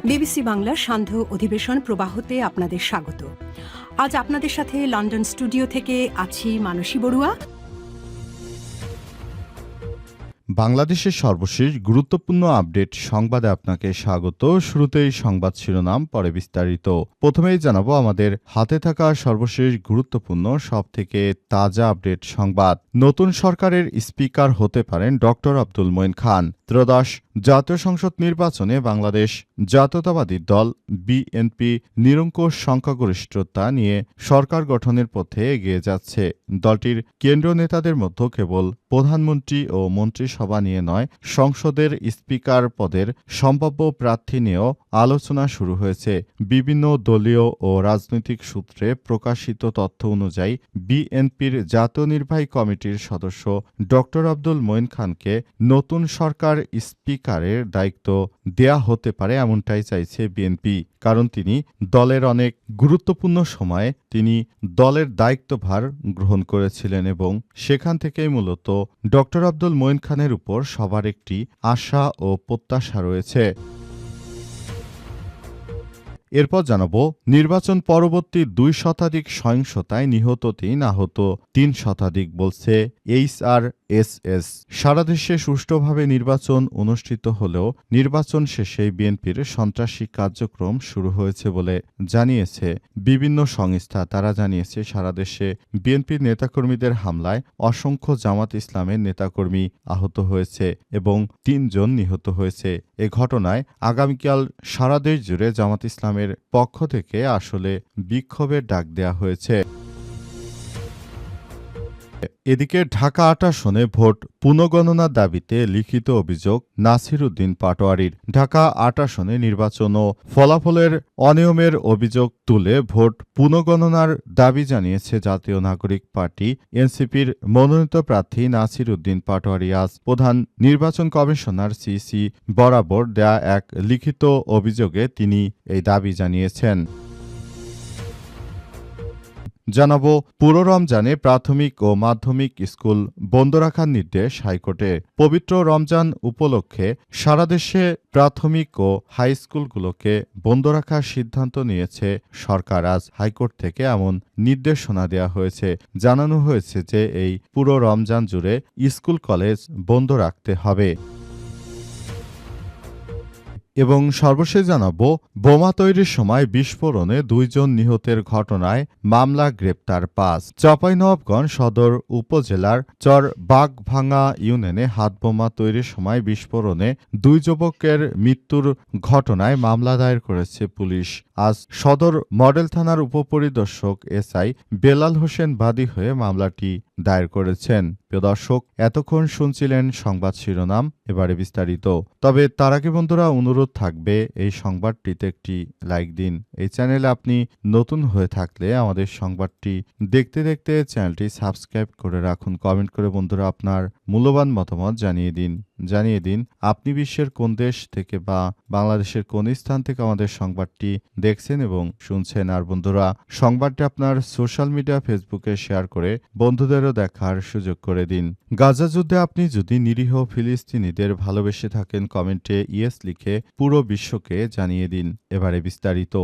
BBC বাংলার সান্ধ্য অধিবেশন প্রবাহতে আপনাদের স্বাগত। আজ আপনাদের সাথে লন্ডন স্টুডিও থেকে আছি মানসী বড়ুয়া। বাংলাদেশের সর্বশেষ গুরুত্বপূর্ণ আপডেট সংবাদে আপনাকে স্বাগত। শুরুতেই সংবাদ শিরোনাম, পরে বিস্তারিত। প্রথমেই জানাবো আমাদের হাতে থাকা সর্বশেষ গুরুত্বপূর্ণ সবথেকে তাজা আপডেট সংবাদ। নতুন সরকারের স্পিকার হতে পারেন ডক্টর আব্দুল মঈন খান। ত্রয়োদশ জাতীয় সংসদ নির্বাচনে বাংলাদেশ জাতীয়তাবাদী দল বিএনপি নিরঙ্কুশ সংখ্যাগরিষ্ঠতা নিয়ে সরকার গঠনের পথে এগিয়ে যাচ্ছে। দলটির কেন্দ্রীয় নেতাদের মধ্যে কেবল প্রধানমন্ত্রী ও মন্ত্রিসভা নিয়ে নয়, সংসদের স্পিকার পদের সম্ভাব্য প্রার্থী নিয়েও আলোচনা শুরু হয়েছে। বিভিন্ন দলীয় ও রাজনৈতিক সূত্রে প্রকাশিত তথ্য অনুযায়ী বিএনপির জাতীয় নির্বাহী কমিটির সদস্য ডক্টর আব্দুল মঈন খানকে নতুন সরকার স্পিকারের দায়িত্ব দেয়া হতে পারে, এমনটাই চাইছে বিএনপি। কারণ তিনি দলের অনেক গুরুত্বপূর্ণ সময়ে তিনি দলের দায়িত্বভার গ্রহণ করেছিলেন এবং সেখান থেকেই মূলত ডক্টর আব্দুল মঈন খানের উপর সবার একটি আশা ও প্রত্যাশা রয়েছে। এরপর জানাবো নির্বাচন পরবর্তী 2 শতাধিক সহিংসতায় নিহত 3, আহত 3 শতাধিক, বলছে HRSS। সারা দেশে সুষ্ঠুভাবে নির্বাচন অনুষ্ঠিত হলেও নির্বাচন শেষে বিএনপির সন্ত্রাসী কার্যক্রম শুরু হয়েছে বলে জানিয়েছে বিভিন্ন সংস্থা। তারা জানিয়েছে সারা দেশে বিএনপির নেতাকর্মীদের হামলায় অসংখ্য জামাত ইসলামের নেতাকর্মী আহত হয়েছে এবং 3 জন নিহত হয়েছে। এ ঘটনায় আগামীকাল সারা দেশ জুড়ে জামাত ইসলামের পক্ষ থেকে আসলে বিক্ষোভের ডাক দেয়া হয়েছে। এদিকে ঢাকা 8 আসনে ভোট পুনঃগণনার দাবিতে লিখিত অভিযোগ নাসির উদ্দিন পাটোয়ারীর। ঢাকা 8 আসনে নির্বাচন ও ফলাফলের অনিয়মের অভিযোগ তুলে ভোট পুনঃগণনার দাবি জানিয়েছে জাতীয় নাগরিক পার্টি এনসিপির মনোনীত প্রার্থী নাসির উদ্দিন পাটোয়ারী। আজ প্রধান নির্বাচন কমিশনার সিসি বরাবর দেয়া এক লিখিত অভিযোগে তিনি এই দাবি জানিয়েছেন। জানাবো পুরো রমজানে প্রাথমিক ও মাধ্যমিক স্কুল বন্ধ রাখার নির্দেশ হাইকোর্টে। পবিত্র রমজান উপলক্ষে সারা দেশে প্রাথমিক ও হাই স্কুলগুলোকে বন্ধ রাখার সিদ্ধান্ত নিয়েছে সরকার। আজ হাইকোর্ট থেকে এমন নির্দেশনা দেওয়া হয়েছে। জানানো হয়েছে যে এই পুরো রমজান জুড়ে স্কুল কলেজ বন্ধ রাখতে হবে। এবং সর্বশেষ জানাবো বোমা তৈরির সময় বিস্ফোরণে 2 জন নিহতের ঘটনায় মামলা, গ্রেপ্তার 5। চাঁপাইনবাবগঞ্জ সদর উপজেলার চর বাঘভাঙা ইউনিয়নে হাতবোমা তৈরির সময় বিস্ফোরণে 2 যুবকের মৃত্যুর ঘটনায় মামলা দায়ের করেছে পুলিশ। আজ সদর মডেল থানার উপপরিদর্শক এসআই বেলাল হোসেন বাদী হয়ে মামলাটি দায়ের করেছেন। প্রিয় দর্শক, এতক্ষণ শুনছিলেন সংবাদ শিরোনাম, এবারে বিস্তারিত। তবে তার আগে বন্ধুরা অনুরোধ থাকবে এই সংবাদটিতে একটি লাইক দিন। এই চ্যানেলে আপনি নতুন হয়ে থাকলে আমাদের সংবাদটি দেখতে দেখতে চ্যানেলটি সাবস্ক্রাইব করে রাখুন। কমেন্ট করে বন্ধুরা আপনার মূল্যবান মতামত জানিয়ে দিন আপনি বিশ্বের কোন দেশ থেকে বা বাংলাদেশের কোন স্থান থেকে আমাদের সংবাদটি দেখছেন এবং শুনছেন। আর বন্ধুরা সংবাদটি আপনার সোশ্যাল মিডিয়া ফেসবুকে শেয়ার করে বন্ধুদেরও দেখার সুযোগ করে দিন। গাজা যুদ্ধে আপনি যদি নিরীহ ফিলিস্তিনিদের ভালোবেসে থাকেন, কমেন্টে ইয়েস লিখে পুরো বিশ্বকে জানিয়ে দিন। এবারে বিস্তারিত।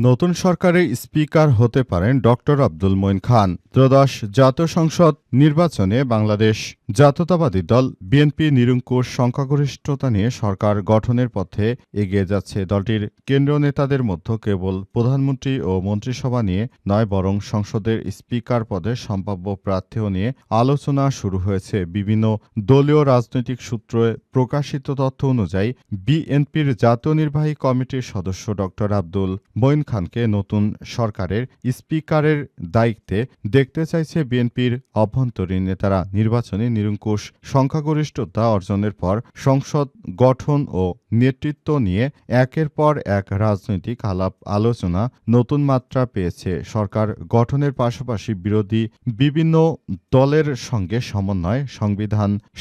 নতুন সরকারের স্পিকার হতে পারেন ডক্টর আব্দুল মঈন খান। ত্রয়োদশ জাতীয় সংসদ নির্বাচনে বাংলাদেশ জাতীয়তাবাদী দল বিএনপি নিরঙ্কুশ সংখ্যাগরিষ্ঠতা নিয়ে সরকার গঠনের পথে এগিয়ে যাচ্ছে। দলটির কেন্দ্রীয় নেতাদের মধ্যে কেবল প্রধানমন্ত্রী ও মন্ত্রিসভা নিয়ে নয়, বরং সংসদের স্পিকার পদে সম্ভাব্য প্রার্থীও নিয়ে আলোচনা শুরু হয়েছে। বিভিন্ন দলীয় রাজনৈতিক সূত্রে প্রকাশিত তথ্য অনুযায়ী বিএনপির জাতীয় নির্বাহী কমিটির সদস্য ডক্টর আব্দুল মঈন খানকে নতুন সরকারের স্পিকারের দায়িত্বে দেখতে চাইছে বিএনপির অভ্যন্তরীণ নেতারা। নির্বাচনে নিরঙ্কুশ সংখ্যাগরিষ্ঠতা অর্জনের পর সংসদ গঠন ও নেতৃত্ব নিয়ে একের পর এক রাজনৈতিক আলাপ আলোচনা নতুন মাত্রা পেয়েছে। সরকার গঠনের পাশাপাশি বিরোধী বিভিন্ন দলের সঙ্গে সমন্বয়,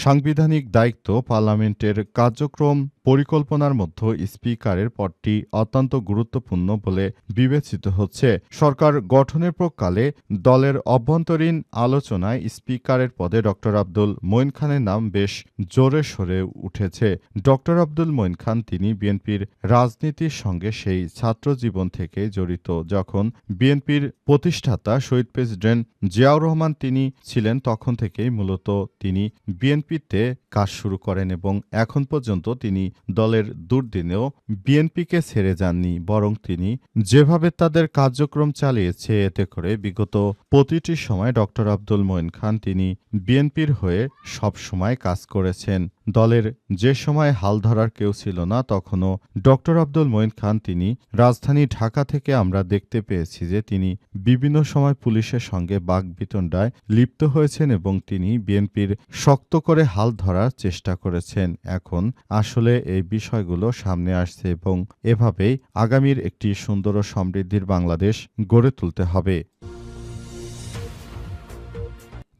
সাংবিধানিক দায়িত্ব, পার্লামেন্টের কার্যক্রম পরিকল্পনার মধ্যে স্পিকারের পদটি অত্যন্ত গুরুত্বপূর্ণ বলে বিবেচিত হচ্ছে। সরকার গঠনের প্রকালে দলের অভ্যন্তরীণ আলোচনায় স্পিকারের পদে ড আব্দুল মঈন খানের নাম বেশ জোরে সরে উঠেছে। ড আব্দুল মঈন খান তিনি বিএনপির রাজনীতির সঙ্গে সেই ছাত্র জীবন থেকে জড়িত যখন বিএনপির প্রতিষ্ঠাতা শহীদ প্রেসিডেন্ট জিয়াউর রহমান তিনি ছিলেন তখন থেকেই মূলত তিনি বিএনপিতে কাজ শুরু করেন এবং এখন পর্যন্ত তিনি দলের দুর্দিনেও বিএনপিকে ছেড়ে যাননি, বরং তিনি যেভাবে তাদের কার্যক্রম চালিয়েছে এতে করে বিগত প্রতিটি সময় ড আব্দুল মঈন খান তিনি বিএনপির হয়ে সব সময় কাজ করেছেন। দলের যে সময় হাল ধরার কেউ ছিল না তখনও ড আব্দুল মঈন খান তিনি রাজধানী ঢাকা থেকে আমরা দেখতে পেয়েছি যে তিনি বিভিন্ন সময় পুলিশের সঙ্গে বাকবিতণ্ডায় লিপ্ত হয়েছেন এবং তিনি বিএনপির শক্ত করে হাল ধরার চেষ্টা করেছেন। এখন আসলে এই বিষয়গুলো সামনে আসছে এবং এভাবেই আগামীর একটি সুন্দর ও সমৃদ্ধির বাংলাদেশ গড়ে তুলতে হবে।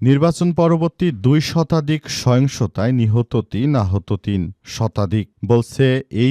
নির্বাচন পরবর্তী 2 শতাধিক সহিংসতায় নিহত 3, আহত 3 শতাধিক বলছে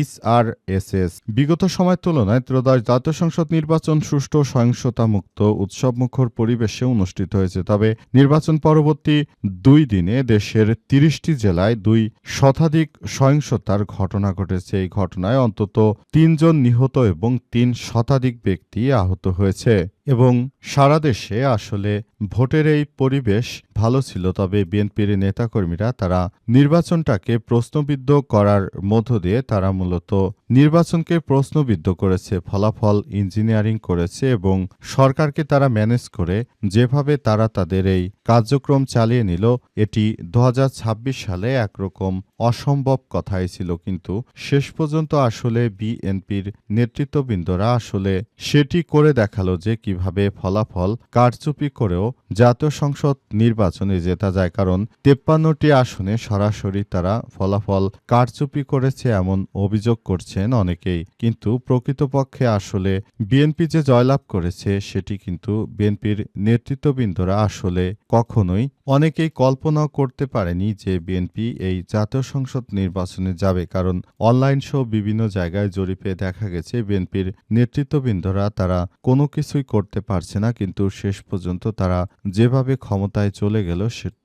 HRSS। বিগত সময়ের তুলনায় ত্রয়োদশ জাতীয় সংসদ নির্বাচন সুষ্ঠু সহিংসতামুক্ত উৎসবমুখর পরিবেশে অনুষ্ঠিত হয়েছে। তবে নির্বাচন পরবর্তী 2 দিনে দেশের 30টি জেলায় 2 শতাধিক সহিংসতার ঘটনা ঘটেছে। এই ঘটনায় অন্তত 3 জন নিহত এবং 3 শতাধিক ব্যক্তি আহত হয়েছে এবং সারা দেশে আসলে ভোটের এই পরিবেশ ভালো ছিল। তবে বিএনপির নেতাকর্মীরা তারা নির্বাচনটাকে প্রশ্নবিদ্ধ করার মধ্য দিয়ে তারা মূলত নির্বাচনকে প্রশ্নবিদ্ধ করেছে, ফলাফল ইঞ্জিনিয়ারিং করেছে এবং সরকারকে তারা ম্যানেজ করে যেভাবে তারা তাদের এই কার্যক্রম চালিয়ে নিল এটি 2026 সালে একরকম অসম্ভব কথাই ছিল, কিন্তু শেষ পর্যন্ত আসলে বিএনপির নেতৃত্ববৃন্দরা আসলে সেটি করে দেখালো যে কিভাবে ফলাফল কারচুপি করেও জাতীয় সংসদ নির্বাচনে জেতা যায়। কারণ 53টি আসনে সরাসরি তারা ফলাফল কারচুপি করেছে এমন অভিযোগ করছেন অনেকেই, কিন্তু প্রকৃতপক্ষে আসলে বিএনপি যে জয়লাভ করেছে সেটি কিন্তু বিএনপির নেতৃত্ববৃন্দরা আসলে কখনোই অনেকেই কল্পনাও করতে পারেনি যে বিএনপি এই জাতীয় সংসদ নির্বাচনে যাবে। কারণ অনলাইন সহ বিভিন্ন জায়গায় জরিপে দেখা গেছে বিএনপির নেতৃত্ববৃন্দরা তারা কোনো কিছুই করতে পারছে না, কিন্তু শেষ পর্যন্ত তারা যেভাবে ক্ষমতায় চলে গেল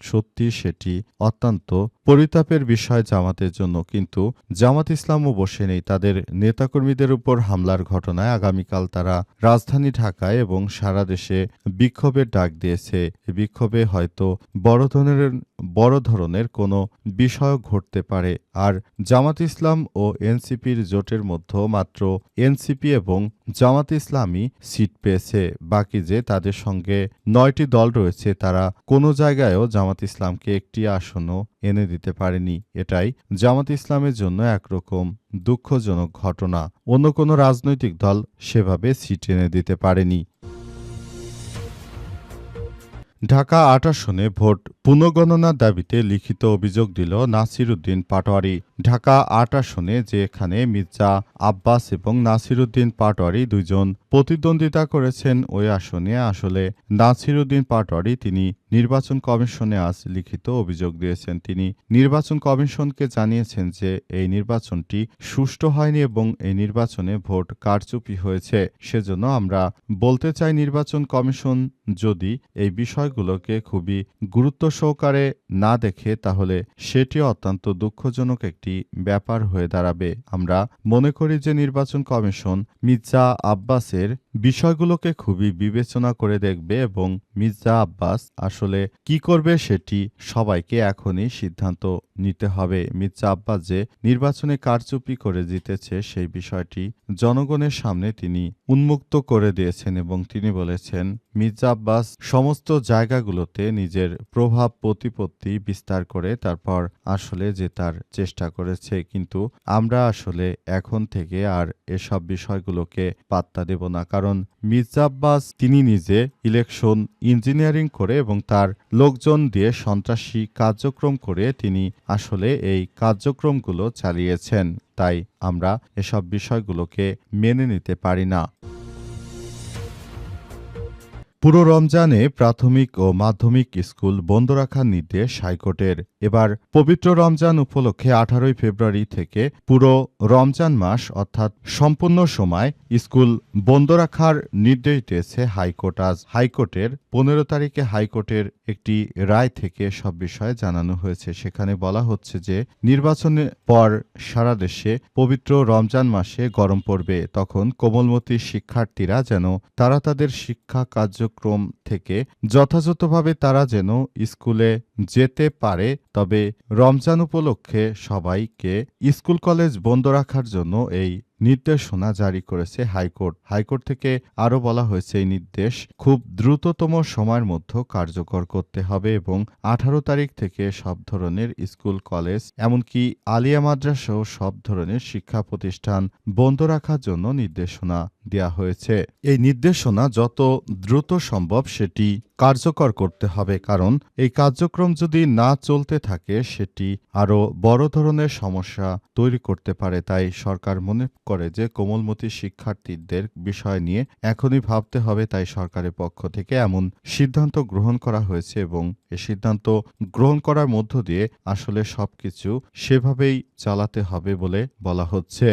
সত্যি সেটি অত্যন্ত পরিতাপের বিষয় জামাতের জন্য। কিন্তু জামাত ইসলামও বসে নেই। তাদের নেতাকর্মীদের উপর হামলার ঘটনায় আগামীকাল তারা রাজধানী ঢাকায় এবং সারা দেশে বিক্ষোভের ডাক দিয়েছে। বিক্ষোভে হয়তো বড় ধরনের কোনো বিষয় ঘটতে পারে। আর জামাত ইসলাম ও এনসিপির জোটের মধ্যে মাত্র এনসিপি এবং জামাত ইসলামী সিট পেয়েছে। বাকি যে তাদের সঙ্গে 9টি দল রয়েছে তারা কোনো জায়গায়ও জামাত ইসলামকে একটি আসনও এনে দিতে পারেনি। এটাই জামাত ইসলামের জন্য একরকম দুঃখজনক ঘটনা। অন্য কোনো রাজনৈতিক দল সেভাবে সিট এনে দিতে পারেনি। ঢাকা 8 আসনে ভোট পুনঃগণনার দাবিতে লিখিত অভিযোগ দিল নাসির উদ্দিন পাটোয়ারি। ঢাকা 8 আসনে যেখানে মির্জা আব্বাস এবং নাসির উদ্দিন পাটোয়ারি দুইজন প্রতিদ্বন্দ্বিতা করেছেন, ওই আসনে আসলে নাসির উদ্দিন পাটোয়ারি তিনি নির্বাচন কমিশনে আজ লিখিত অভিযোগ দিয়েছেন। তিনি নির্বাচন কমিশনকে জানিয়েছেন যে এই নির্বাচনটি সুষ্ঠু হয়নি এবং এই নির্বাচনে ভোট কারচুপি হয়েছে। সেজন্য আমরা বলতে চাই নির্বাচন কমিশন যদি এই বিষয়গুলোকে খুবই গুরুত্ব সহকারে না দেখে তাহলে সেটি অত্যন্ত দুঃখজনক একটি ব্যাপার হয়ে দাঁড়াবে। আমরা মনে করি যে নির্বাচন কমিশন মির্জা আব্বাসের বিষয়গুলোকে খুবই বিবেচনা করে দেখবে এবং মির্জা আব্বাস আসলে কি করবে সেটি সবাইকে এখনই সিদ্ধান্ত নিতে হবে। মির্জা আব্বাস যে নির্বাচনে কারচুপি করে জিতেছে সেই বিষয়টি জনগণের সামনে তিনি উন্মুক্ত করে দিয়েছেন এবং তিনি বলেছেন মির্জা আব্বাস সমস্ত জায়গাগুলোতে নিজের প্রভাব প্রতিপত্তি বিস্তার করে তারপর আসলে জেতার চেষ্টা করেছে, কিন্তু আমরা আসলে এখন থেকে আর এসব বিষয়গুলোকে পাত্তা দেব না। কারণ মির্জা আব্বাস তিনি নিজে ইলেকশন ইঞ্জিনিয়ারিং করে এবং তার লোকজন দিয়ে সন্ত্রাসী কার্যক্রম করে তিনি আসলে এই কার্যক্রমগুলো চালিয়েছেন। তাই আমরা এসব বিষয়গুলোকে মেনে নিতে পারি না। পুরো রমজানে প্রাথমিক ও মাধ্যমিক স্কুল বন্ধ রাখার নির্দেশ হাইকোর্টের। এবার পবিত্র রমজান উপলক্ষে 18 ফেব্রুয়ারি থেকে পুরো রমজান মাস অর্থাৎ সম্পূর্ণ সময় স্কুল বন্ধ রাখার নির্দেশ দিয়েছে হাইকোর্ট। আজ হাইকোর্টের 15 তারিখে হাইকোর্টের একটি রায় থেকে সব বিষয়ে জানানো হয়েছে। সেখানে বলা হচ্ছে যে নির্বাচনের পর সারা দেশে পবিত্র রমজান মাসে গরম পড়বে, তখন কোমলমতি শিক্ষার্থীরা যেন তারা তাদের শিক্ষা কার্যক্রম থেকে যথাযথভাবে তারা যেন স্কুলে যেতে পারে। তবে রমজান উপলক্ষে সবাইকে স্কুল কলেজ বন্ধ রাখার জন্য এই নির্দেশনা জারি করেছে হাইকোর্ট। হাইকোর্ট থেকে আরও বলা হয়েছে এই নির্দেশ খুব দ্রুততম সময়ের মধ্যে কার্যকর করতে হবে এবং 18 তারিখ থেকে সব ধরনের স্কুল কলেজ এমনকি আলিয়া মাদ্রাসাসহ সব ধরনের শিক্ষা প্রতিষ্ঠান বন্ধ রাখার জন্য নির্দেশনা দেওয়া হয়েছে। এই নির্দেশনা যত দ্রুত সম্ভব সেটি কার্যকর করতে হবে, কারণ এই কার্যক্রম যদি না চলতে থাকে সেটি আরও বড় ধরনের সমস্যা তৈরি করতে পারে। তাই সরকার মনে করে যে কোমলমতি শিক্ষার্থীদের বিষয় নিয়ে এখনই ভাবতে হবে। তাই সরকারের পক্ষ থেকে এমন সিদ্ধান্ত গ্রহণ করা হয়েছে এবং এই সিদ্ধান্ত গ্রহণ করার মধ্য দিয়ে আসলে সবকিছু সেভাবেই চালাতে হবে বলে বলা হচ্ছে।